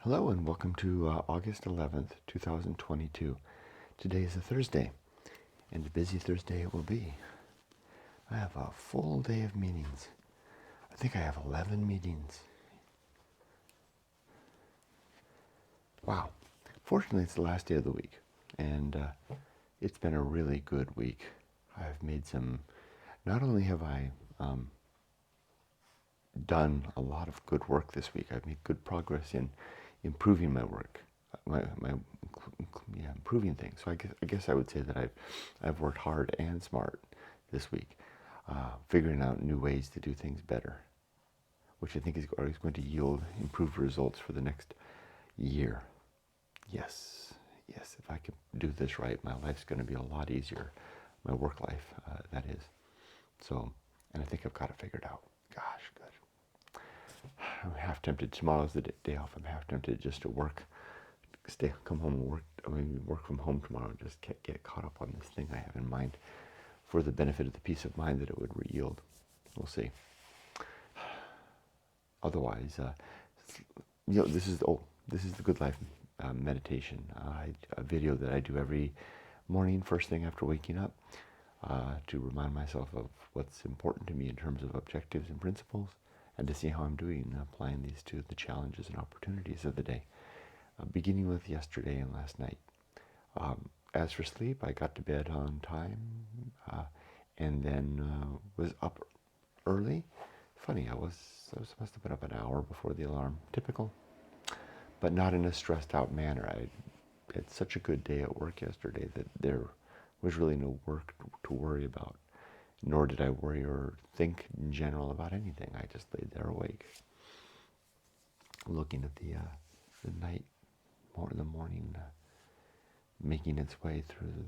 Hello and welcome to August 11th, 2022. Today is a Thursday, and a busy Thursday it will be. I have a full day of meetings. I think I have 11 meetings. Wow. Fortunately, it's the last day of the week, and it's been a really good week. I've made not only have I done a lot of good work this week, I've made good progress in improving my work, improving things. So I guess I would say that I've worked hard and smart this week, figuring out new ways to do things better, which I think is going to yield improved results for the next year. Yes, if I can do this right, my life's going to be a lot easier. My work life, that is. So, and I think I've got it figured out. Gosh, good. I'm half tempted. Tomorrow's the day off. I'm half tempted just to come home and work. Work from home tomorrow and just get caught up on this thing I have in mind for the benefit of the peace of mind that it would yield. We'll see. Otherwise, this is the Good Life meditation, a video that I do every morning, first thing after waking up, to remind myself of what's important to me in terms of objectives and principles, and to see how I'm doing applying these to the challenges and opportunities of the day, beginning with yesterday and last night. As for sleep, I got to bed on time, and then was up early. Funny, I must have been up an hour before the alarm. Typical, but not in a stressed out manner. I had such a good day at work yesterday that there was really no work to worry about, nor did I worry or think in general about anything. I just laid there awake, looking at the night, or the morning, making its way through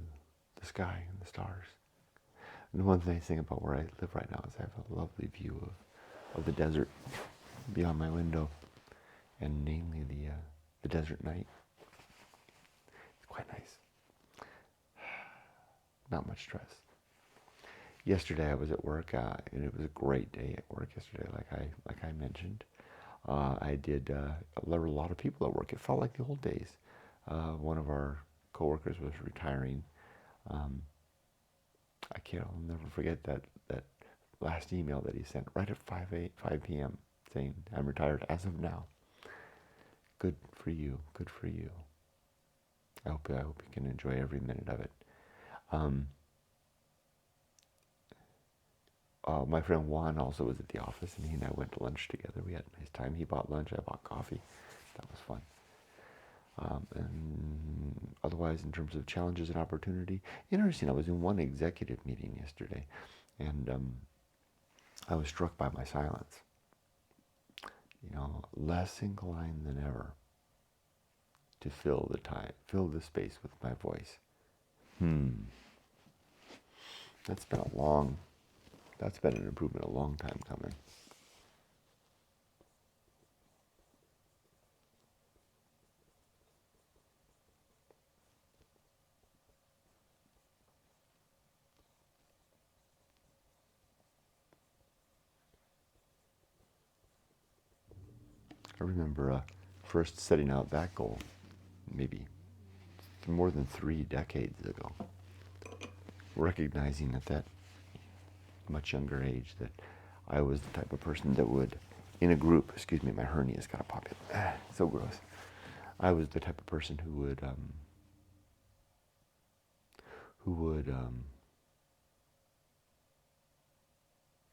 the sky and the stars. And the one nice thing about where I live right now is I have a lovely view of the desert beyond my window, and namely the desert night. It's quite nice. Not much stress. Yesterday I was at work, and it was a great day at work yesterday, like I mentioned. There were a lot of people at work. It felt like the old days. One of our coworkers was retiring. I'll never forget that last email that he sent right at 5 p.m. saying, "I'm retired as of now." Good for you. Good for you. I hope you can enjoy every minute of it. My friend Juan also was at the office, and he and I went to lunch together. We had a nice time. He bought lunch, I bought coffee. That was fun. And otherwise, in terms of challenges and opportunity, interesting, I was in one executive meeting yesterday, and I was struck by my silence. Less inclined than ever to fill the space with my voice. That's been an improvement, a long time coming. I remember first setting out that goal, maybe more than 3 decades ago, recognizing at that much younger age that I was the type of person that would, in a group, excuse me, my hernia's got to pop in, so gross. I was the type of person who would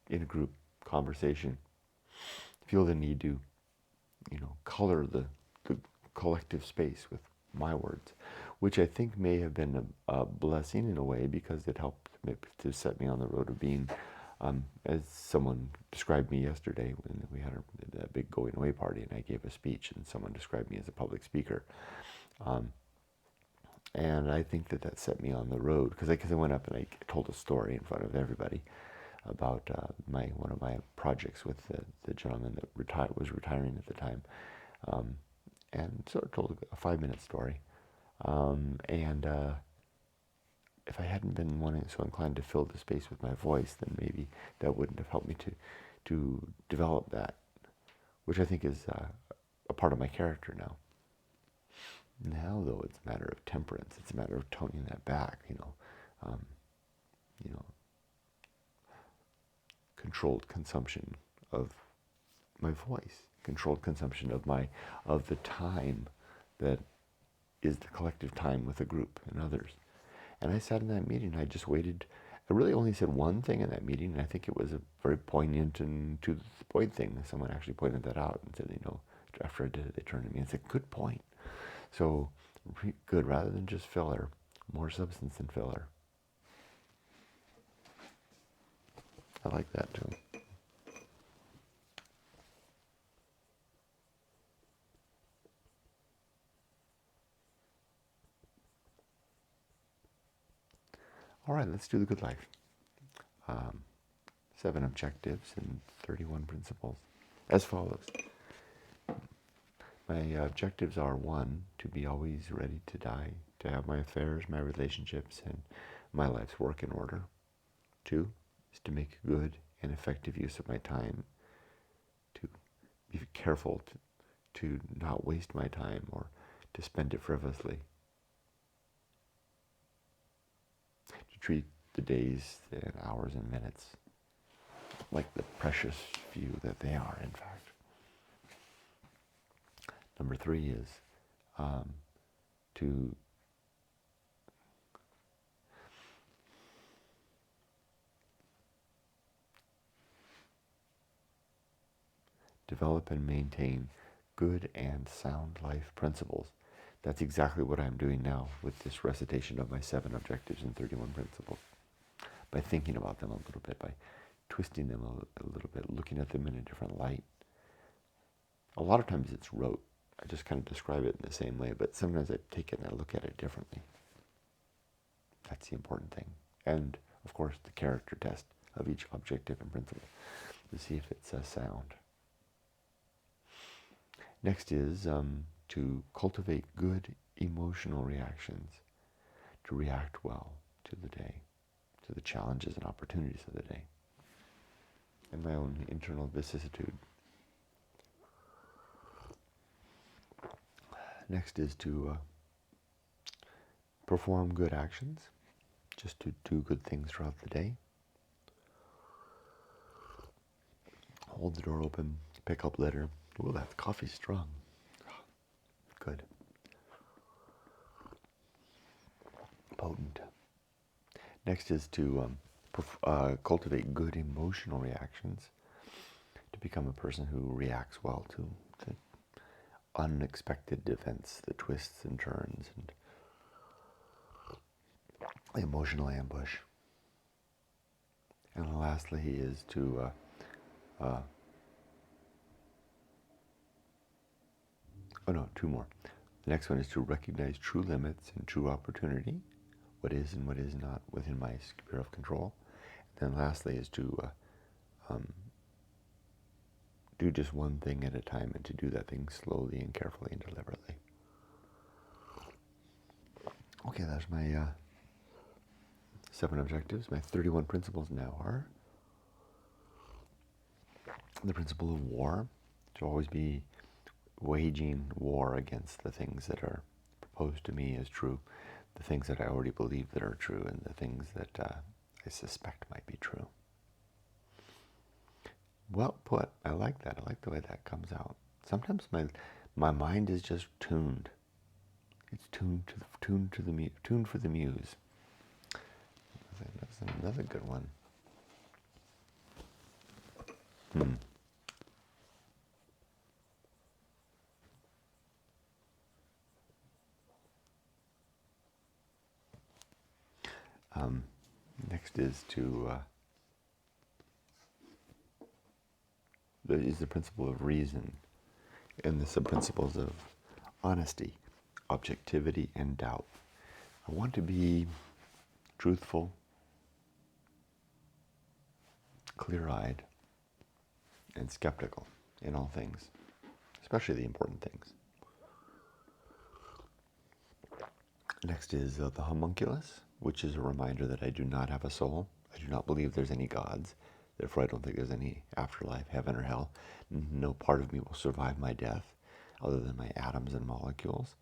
in a group conversation, feel the need to, color the collective space with my words, which I think may have been a blessing in a way, because it helped to set me on the road of being, as someone described me yesterday when we had a big going away party and I gave a speech, and someone described me as a public speaker. And I think that set me on the road, because I went up and I told a story in front of everybody about one of my projects with the gentleman that was retiring at the time, and sort of told a 5-minute story. And if I hadn't been so inclined to fill the space with my voice, then maybe that wouldn't have helped me to develop that, which I think is a part of my character now. Now, though, it's a matter of temperance. It's a matter of toning that back, um, you know, controlled consumption of my voice, controlled consumption of the time that is the collective time with a group and others. And I sat in that meeting. I just waited. I really only said one thing in that meeting, and I think it was a very poignant and to the point thing. Someone actually pointed that out and said, after I did it, they turned to me and said, "Good point." So good, rather than just filler, more substance than filler. I like that too. All right, let's do the good life. 7 objectives and 31 principles as follows. My objectives are: 1, to be always ready to die, to have my affairs, my relationships, and my life's work in order. 2 is to make good and effective use of my time, to be careful to not waste my time or to spend it frivolously, to treat the days and hours and minutes like the precious few that they are, in fact. Number 3 is to develop and maintain good and sound life principles. That's exactly what I'm doing now with this recitation of my 7 objectives and 31 principles. By thinking about them a little bit, by twisting them a little bit, looking at them in a different light. A lot of times it's rote. I just kind of describe it in the same way, but sometimes I take it and I look at it differently. That's the important thing. And, of course, the character test of each objective and principle to see if it's sound. Next is to cultivate good emotional reactions, to react well to the day, to the challenges and opportunities of the day, and my own internal vicissitude. Next is to perform good actions, just to do good things throughout the day. Hold the door open, pick up litter. Ooh, that coffee's strong. Good. Potent. Next is to cultivate good emotional reactions, to become a person who reacts well to unexpected events, the twists and turns, and the emotional ambush. And lastly is to two more. The next one is to recognize true limits and true opportunity, what is and what is not within my sphere of control. And then lastly is to do just one thing at a time, and to do that thing slowly and carefully and deliberately. Okay, that's my 7 objectives. My 31 principles now are the principle of war, to always be waging war against the things that are proposed to me as true, the things that I already believe that are true, and the things that I suspect might be true. Well put. I like that. I like the way that comes out. Sometimes my mind is just tuned. It's tuned for the muse. That's another good one. Next is the principle of reason, and the sub-principles of honesty, objectivity, and doubt. I want to be truthful, clear-eyed, and skeptical in all things, especially the important things. Next is the homunculus, which is a reminder that I do not have a soul. I do not believe there's any gods. Therefore, I don't think there's any afterlife, heaven or hell. No part of me will survive my death other than my atoms and molecules.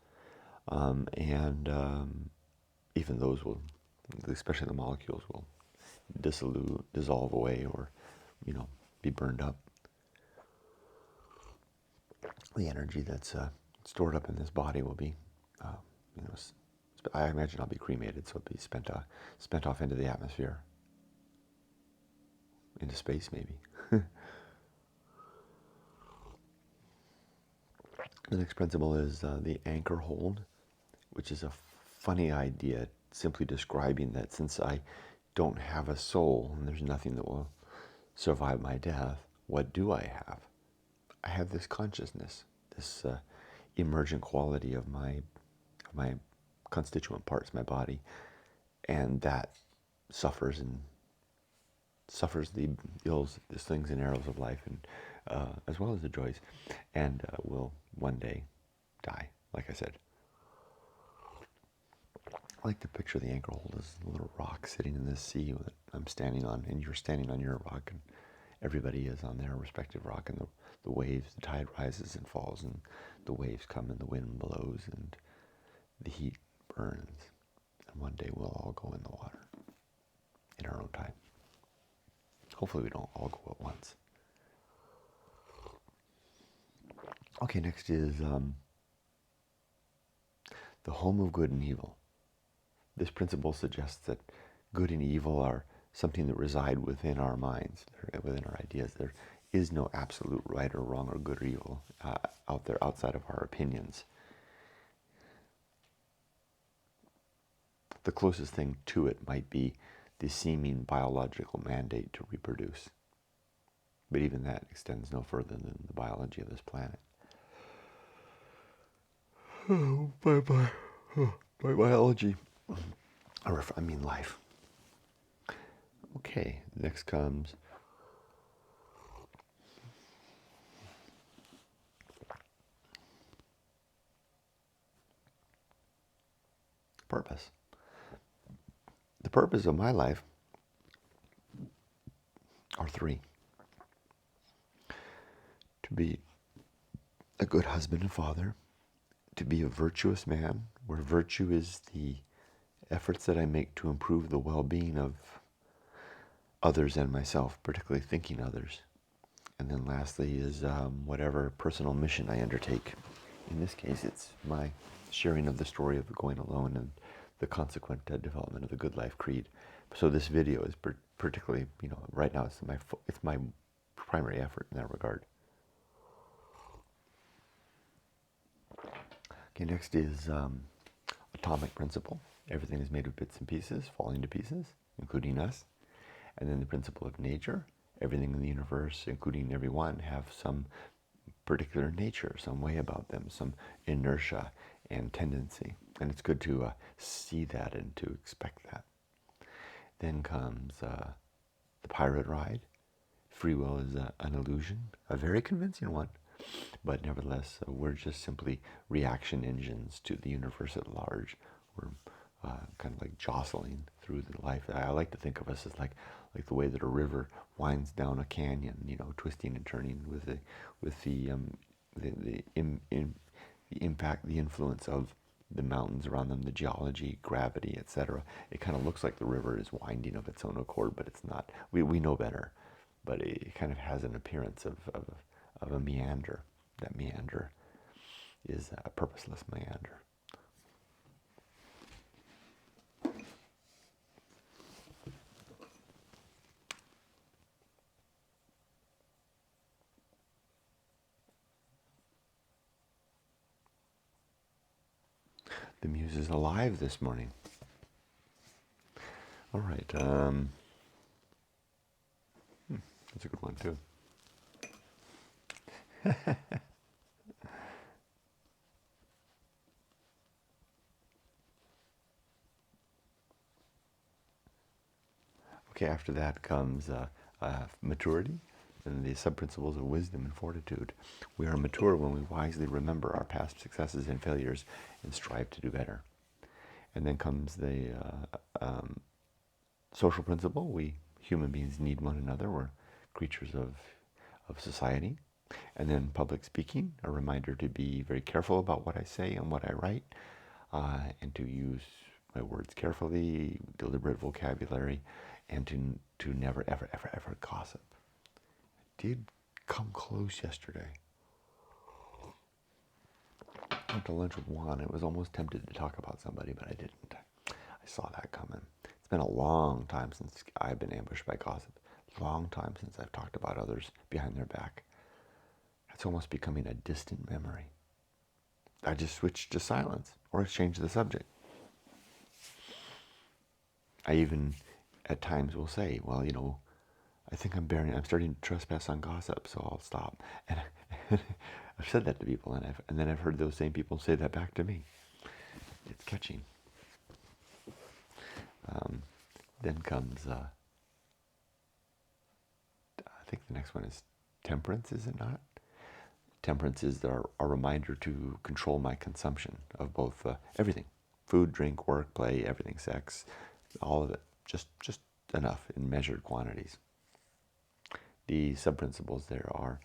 And even those will, especially the molecules, will dissolve away, or, be burned up. The energy that's stored up in this body will be, you know, I imagine I'll be cremated, so it'll be spent off into the atmosphere, into space maybe. The next principle is the Anchorhold, which is a funny idea, simply describing that since I don't have a soul and there's nothing that will survive my death, what do I have? I have this consciousness, this emergent quality of my constituent parts, my body, and that suffers the ills, the slings and arrows of life, and as well as the joys, and will one day die. Like I said, I like to picture the Anchorhold as a little rock sitting in this sea that I'm standing on, and you're standing on your rock, and everybody is on their respective rock, and the waves, the tide rises and falls, and the waves come, and the wind blows, and the heat burns, and one day we'll all go in the water in our own time. Hopefully we don't all go at once. Okay, next is the home of good and evil. This principle suggests that good and evil are something that reside within our minds, within our ideas. There is no absolute right or wrong or good or evil out there outside of our opinions. The closest thing to it might be the seeming biological mandate to reproduce. But even that extends no further than the biology of this planet. Oh, bye-bye. By biology, I mean life. Okay, next comes purpose. The purpose of my life are three. To be a good husband and father, to be a virtuous man, where virtue is the efforts that I make to improve the well-being of others and myself, particularly thinking others. And then lastly is whatever personal mission I undertake. In this case, it's my sharing of the story of going alone and the consequent development of the Good Life Creed. So this video is particularly, right now it's my primary effort in that regard. Okay, next is atomic principle. Everything is made of bits and pieces, falling to pieces, including us. And then the principle of nature. Everything in the universe, including everyone, have some particular nature, some way about them, some inertia and tendency. And it's good to see that and to expect that. Then comes the pirate ride. Free will is an illusion, a very convincing one. But nevertheless, we're just simply reaction engines to the universe at large. We're kind of like jostling through the life. I like to think of us as like the way that a river winds down a canyon, twisting and turning with the impact, the influence of the mountains around them, the geology, gravity, etc. It kind of looks like the river is winding of its own accord, but it's not. We know better, but it kind of has an appearance of a meander. That meander is a purposeless meander. The muse is alive this morning. All right. That's a good one too. Okay, after that comes maturity and the sub-principles of wisdom and fortitude. We are mature when we wisely remember our past successes and failures and strive to do better. And then comes the social principle. We human beings need one another. We're creatures of society. And then public speaking, a reminder to be very careful about what I say and what I write. and to use my words carefully, deliberate vocabulary, and to never, ever, ever, ever gossip. Did come close yesterday. I went to lunch with Juan. I was almost tempted to talk about somebody, but I didn't. I saw that coming. It's been a long time since I've been ambushed by gossip. Long time since I've talked about others behind their back. It's almost becoming a distant memory. I just switched to silence or changed the subject. I even at times will say, well, I think I'm starting to trespass on gossip, so I'll stop. And I've said that to people, and then I've heard those same people say that back to me. It's catching. Then comes, I think the next one is Temperance, is it not? Temperance is a reminder to control my consumption of both everything. Food, drink, work, play, everything, sex, all of it. Just enough in measured quantities. The sub-principles there are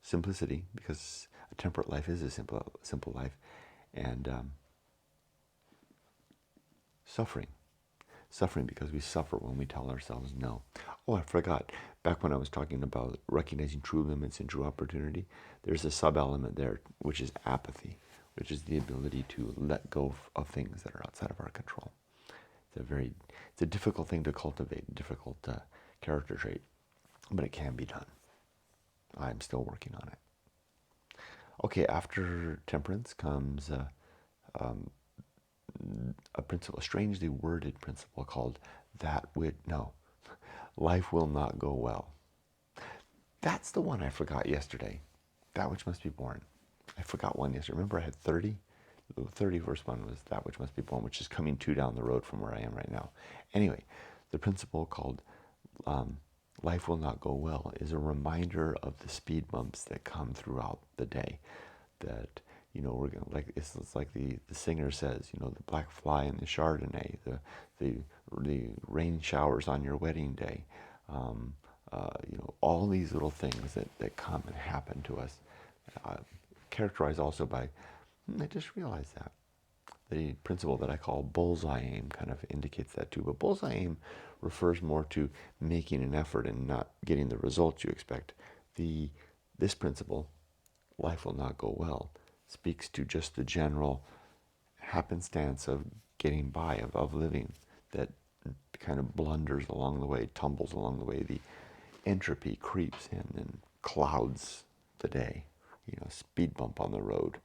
simplicity, because a temperate life is a simple life, and suffering. Suffering because we suffer when we tell ourselves no. Oh, I forgot. Back when I was talking about recognizing true limits and true opportunity, there's a sub-element there, which is apathy, which is the ability to let go of things that are outside of our control. It's a difficult thing to cultivate, difficult character trait, but it can be done. I'm still working on it. Okay, after temperance comes a principle, a strangely worded principle called life will not go well. That's the one I forgot yesterday. That which must be born. I forgot one yesterday. Remember I had 30? The 31st one was that which must be born, which is coming 2 down the road from where I am right now. Anyway, the principle called life will not go well is a reminder of the speed bumps that come throughout the day. That, we're gonna, it's like the singer says, the black fly in the Chardonnay, the rain showers on your wedding day, all these little things that come and happen to us, characterized also by, I just realized that. The principle that I call bullseye aim kind of indicates that too. But bullseye aim refers more to making an effort and not getting the results you expect. This principle, life will not go well, speaks to just the general happenstance of getting by, of living, that kind of blunders along the way, tumbles along the way. The entropy creeps in and clouds the day. Speed bump on the road.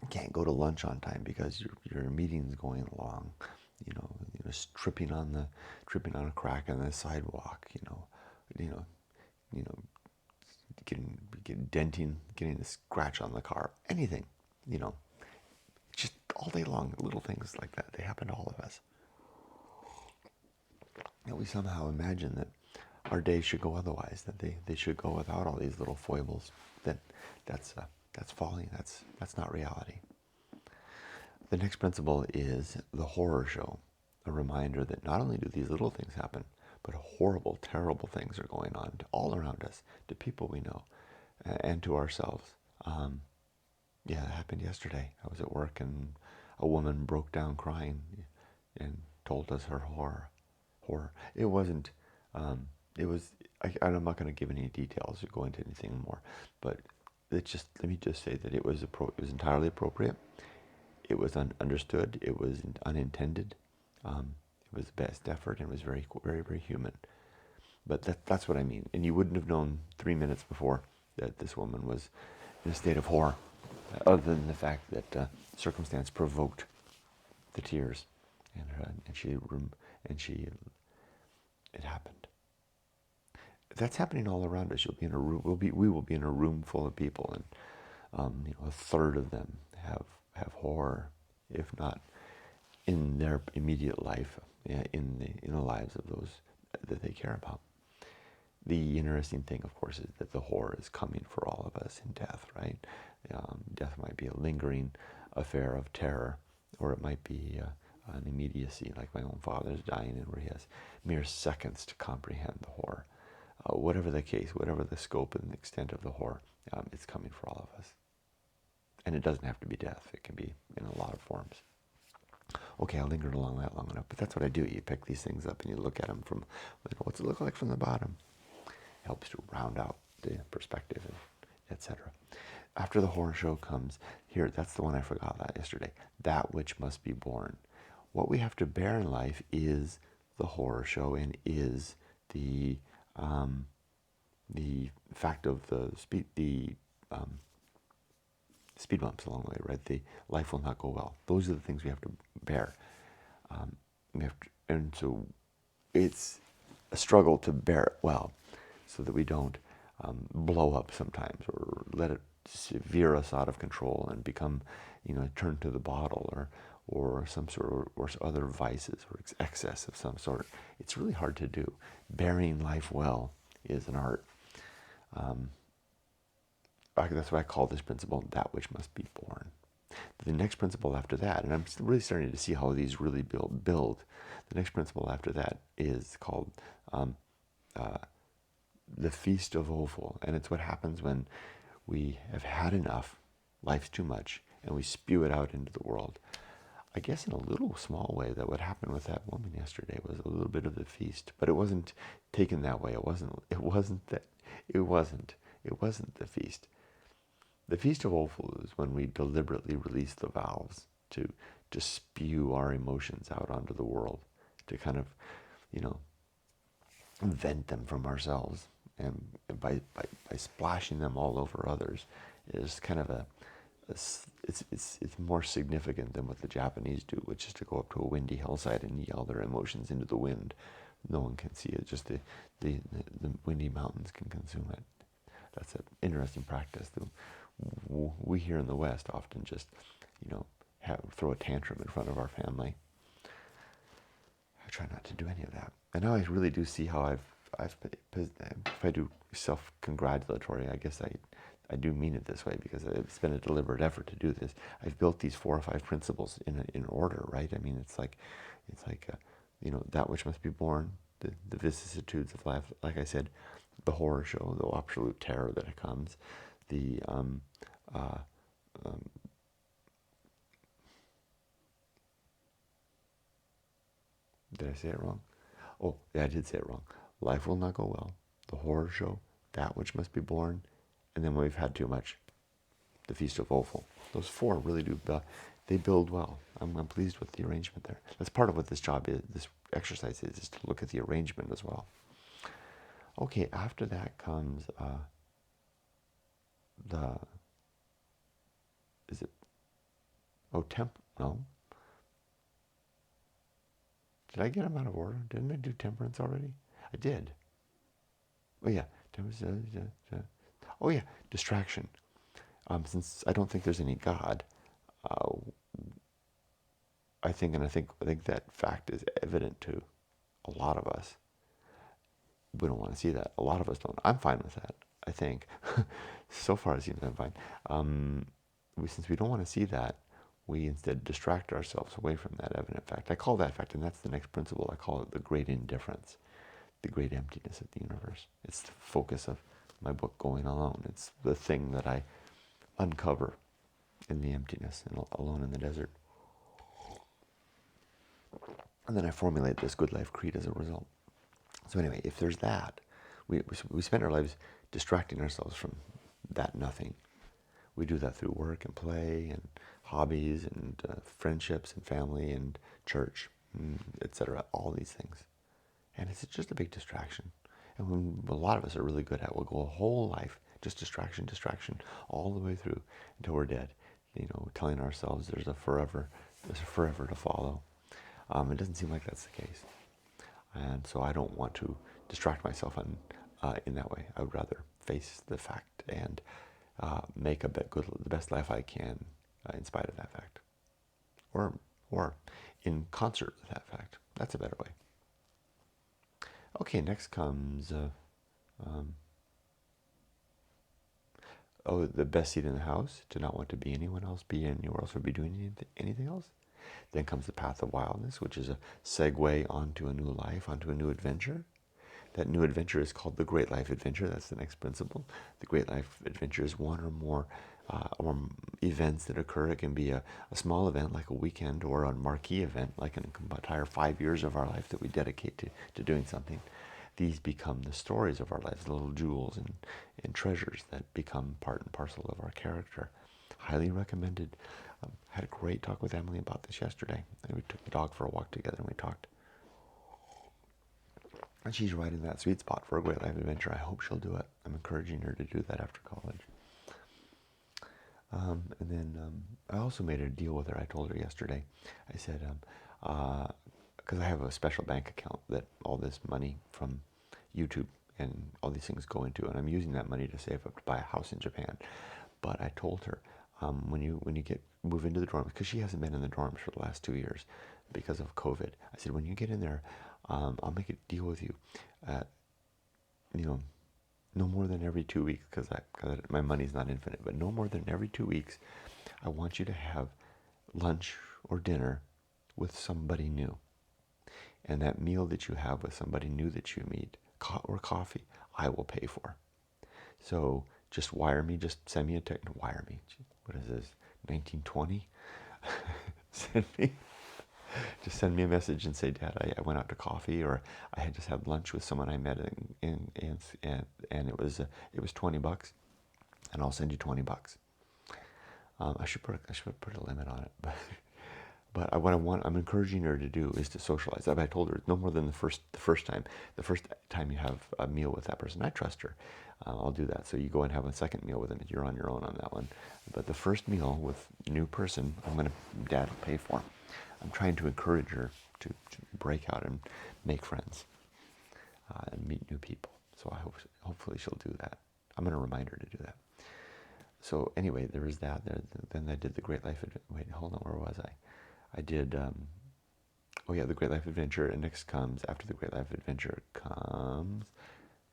Can't go to lunch on time because your meeting's going along. Tripping on a crack in the sidewalk. Getting a scratch on the car. Anything. Just all day long, little things like that. They happen to all of us. We somehow imagine that our days should go otherwise, that they should go without all these little foibles. That's folly. That's not reality. The next principle is the horror show, a reminder that not only do these little things happen, but horrible, terrible things are going on all around us, to people we know, and to ourselves. It happened yesterday. I was at work and a woman broke down crying and told us her horror. It wasn't. It was. I'm not going to give any details or go into anything more, but let me just say that it was entirely appropriate. It was understood. It was unintended. It was the best effort, and it was very, very, very human. But that's what I mean. And you wouldn't have known 3 minutes before that this woman was in a state of horror, other than the fact that circumstance provoked the tears, it happened. That's happening all around us. We will be in a room full of people, and a third of them have horror, if not in their immediate life, in the lives of those that they care about. The interesting thing, of course, is that the horror is coming for all of us in death, right? Death might be a lingering affair of terror, or it might be an immediacy, like my own father's dying, and where he has mere seconds to comprehend the horror. Whatever the case, whatever the scope and the extent of the horror, It's coming for all of us. And it doesn't have to be death. It can be in a lot of forms. Okay, I lingered along that long enough, but that's what I do. You pick these things up and you look at them from, what's it look like from the bottom? Helps to round out the perspective, and etc. After the horror show comes, here, that's the one I forgot that yesterday, that which must be borne. What we have to bear in life is the horror show and is the fact of the speed bumps along the way, right? The life will not go well. Those are the things we have to bear. And so it's a struggle to bear it well, so that we don't blow up sometimes, or let it veer us out of control and become, turn to the bottle, or some sort of, or other vices, or excess of some sort. It's really hard to do. Bearing life well is an art. That's why I call this principle that which must be borne. The next principle after that, and I'm really starting to see how these really build. The next principle after that is called the Feast of Offal, and it's what happens when we have had enough, life's too much, and we spew it out into the world. I guess in a little small way that what happened with that woman yesterday was a little bit of the feast, but it wasn't taken that way. It wasn't the feast. The Feast of Offal is when we deliberately release the valves to spew our emotions out onto the world, to kind of, vent them from ourselves, and by splashing them all over others is kind of it's more significant than what the Japanese do, which is to go up to a windy hillside and yell their emotions into the wind. No one can see it; just the windy mountains can consume it. That's an interesting practice. We here in the West often just, throw a tantrum in front of our family. I try not to do any of that. And now I really do see how if I do self-congratulatory, I guess I do mean it this way, because it's been a deliberate effort to do this. I've built these 4 or 5 principles in order, right? I mean, it's like that which must be borne, the vicissitudes of life, like I said, the horror show, the absolute terror that comes, the did I say it wrong? Oh, yeah, I did say it wrong. Life will not go well, the horror show, that which must be borne, and then when we've had too much, the Feast of Offal. Those 4 really do, they build well. I'm pleased with the arrangement there. That's part of what this job is, this exercise is to look at the arrangement as well. Okay, after that comes no. Did I get them out of order? Didn't I do Temperance already? I did. Oh yeah, Temperance. Oh yeah, distraction. Since I don't think there's any God, I think that fact is evident to a lot of us. We don't want to see that. A lot of us don't. I'm fine with that, I think. So far it seems I'm fine. Since we don't want to see that, we instead distract ourselves away from that evident fact. I call that fact, and that's the next principle, I call it the great indifference, the great emptiness of the universe. It's the focus of my book, Going Alone. It's the thing that I uncover in the emptiness and alone in the desert. And then I formulate this good life creed as a result. So anyway, if there's that, we spend our lives distracting ourselves from that nothing. We do that through work and play and hobbies and friendships and family and church, etc. All these things. And it's just a big distraction. And when a lot of us are really good at, we'll go a whole life, just distraction, all the way through until we're dead. Telling ourselves there's a forever to follow. It doesn't seem like that's the case. And so I don't want to distract myself in that way. I would rather face the fact and make the best life I can in spite of that fact, or in concert with that fact. That's a better way. Okay, next comes the best seat in the house, to not want to be anywhere else, or be doing anything else. Then comes the Path of Wildness, which is a segue onto a new life, onto a new adventure. That new adventure is called the Great Life Adventure. That's the next principle. The Great Life Adventure is one or more events that occur. It can be a small event like a weekend, or a marquee event like an entire 5 years of our life that we dedicate to doing something. These become the stories of our lives, little jewels and treasures that become part and parcel of our character. Highly recommended. Had a great talk with Emily about this yesterday. We took the dog for a walk together and we talked. And she's right in that sweet spot for a Great Life Adventure. I hope she'll do it. I'm encouraging her to do that after college. And then I also made a deal with her. I told her yesterday. I said, because I have a special bank account that all this money from YouTube and all these things go into, and I'm using that money to save up to buy a house in Japan. But I told her, when you move into the dorms, because she hasn't been in the dorms for the last 2 years because of COVID. I said, when you get in there, I'll make a deal with you. No more than every 2 weeks, because my money's not infinite, but no more than every 2 weeks, I want you to have lunch or dinner with somebody new. And that meal that you have with somebody new that you meet, or coffee, I will pay for. So just wire me, just send me a text, wire me. What is this, 1920? Just send me a message and say, Dad, I went out to coffee, or I had just had lunch with someone I met and it was $20, and I'll send you $20. I should put a limit on it, but I'm encouraging her to do is to socialize. I told her no more than the first time you have a meal with that person. I trust her. I'll do that. So you go and have a second meal with them. You're on your own on that one. But the first meal with a new person, Dad will pay for. I'm trying to encourage her to break out and make friends and meet new people. So hopefully she'll do that. I'm going to remind her to do that. So anyway, there was that. Then I did the Great Life. Wait, hold on. Where was I? I did. The Great Life Adventure. And next comes, after the Great Life Adventure, comes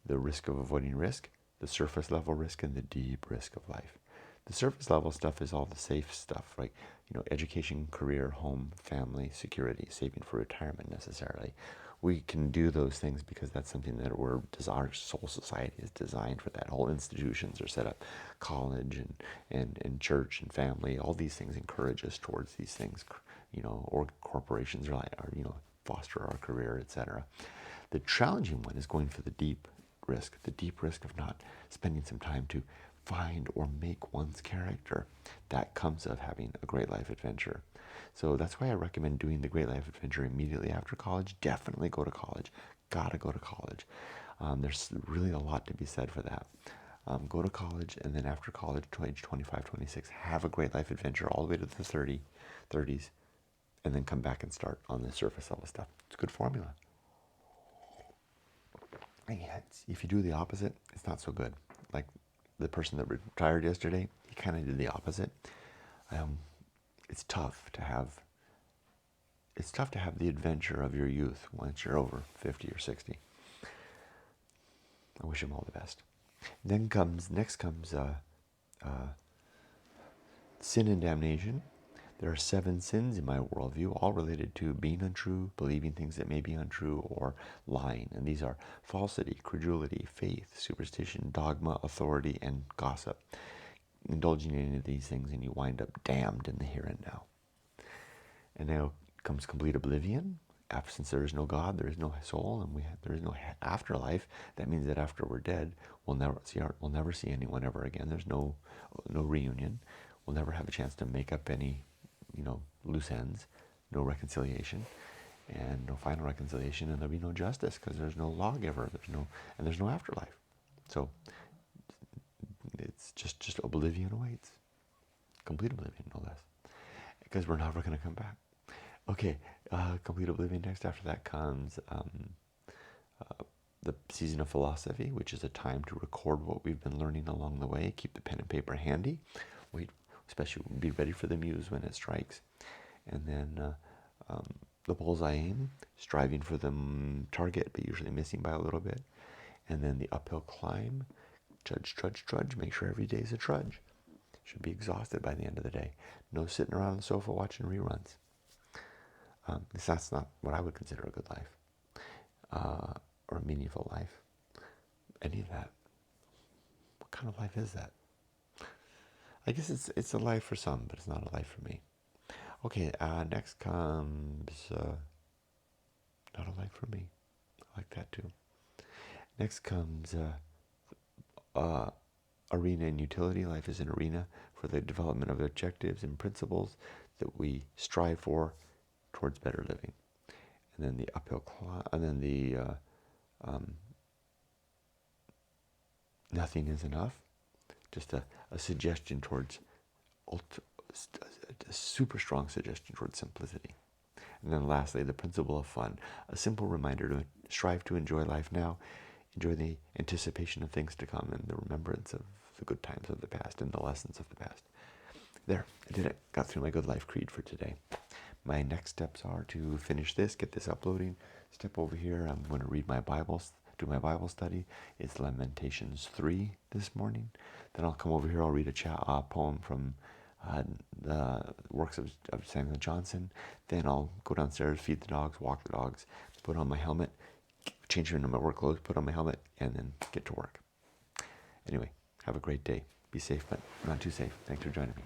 the risk of avoiding risk, the surface level risk, and the deep risk of life. The surface level stuff is all the safe stuff, right? Education, career, home, family, security, saving for retirement necessarily. We can do those things because that's something that our soul society is designed for that. Whole institutions are set up, college and church and family, all these things encourage us towards these things, or corporations are foster our career, etc. The challenging one is going for the deep risk of not spending some time to find or make one's character. That comes of having a Great Life Adventure. So that's why I recommend doing the Great Life Adventure immediately after college. Definitely go to college. Gotta go to college. There's really a lot to be said for that. Go to college, and then after college, to age 25, 26, have a Great Life Adventure all the way to the 30s, and then come back and start on the surface level stuff. It's a good formula. And if you do the opposite, it's not so good. Like the person that retired yesterday, he kind of did the opposite. It's tough to have the adventure of your youth once you're over 50 or 60. I wish him all the best. Next comes sin and damnation. There are 7 sins in my worldview, all related to being untrue, believing things that may be untrue, or lying. And these are falsity, credulity, faith, superstition, dogma, authority, and gossip. Indulging in any of these things, and you wind up damned in the here and now. And now comes complete oblivion. Since there is no God, there is no soul, and there is no afterlife. That means that after we're dead, we'll never see anyone ever again. There's no reunion. We'll never have a chance to make up any loose ends. No reconciliation, and no final reconciliation, and there'll be no justice because there's no lawgiver. There's no afterlife. So it's just oblivion awaits. Complete oblivion, no less, because we're never going to come back. Okay, complete oblivion. Next, after that comes the season of philosophy, which is a time to record what we've been learning along the way. Keep the pen and paper handy. Especially be ready for the muse when it strikes. And then the bullseye aim, striving for the target, but usually missing by a little bit. And then the uphill climb, trudge, make sure every day is a trudge. Should be exhausted by the end of the day. No sitting around on the sofa watching reruns. That's not what I would consider a good life. or a meaningful life. Any of that. What kind of life is that? I guess it's a life for some, but it's not a life for me. Okay, next comes not a life for me. I like that too. Next comes arena and utility. Life is an arena for the development of objectives and principles that we strive for towards better living. And then the uphill climb, and then the nothing is enough. Just a suggestion towards, a super strong suggestion towards simplicity. And then lastly, the principle of fun, a simple reminder to strive to enjoy life now, enjoy the anticipation of things to come and the remembrance of the good times of the past and the lessons of the past. There, I did it. Got through my good life creed for today. My next steps are to finish this, get this uploading, step over here. I'm going to read my Bibles, do my Bible study. It's Lamentations 3 this morning. Then I'll come over here, I'll read a poem from the works of Samuel Johnson. Then I'll go downstairs, feed the dogs, walk the dogs, put on my helmet, change into my work clothes, put on my helmet, and then get to work. Anyway, have a great day. Be safe, but not too safe. Thanks for joining me.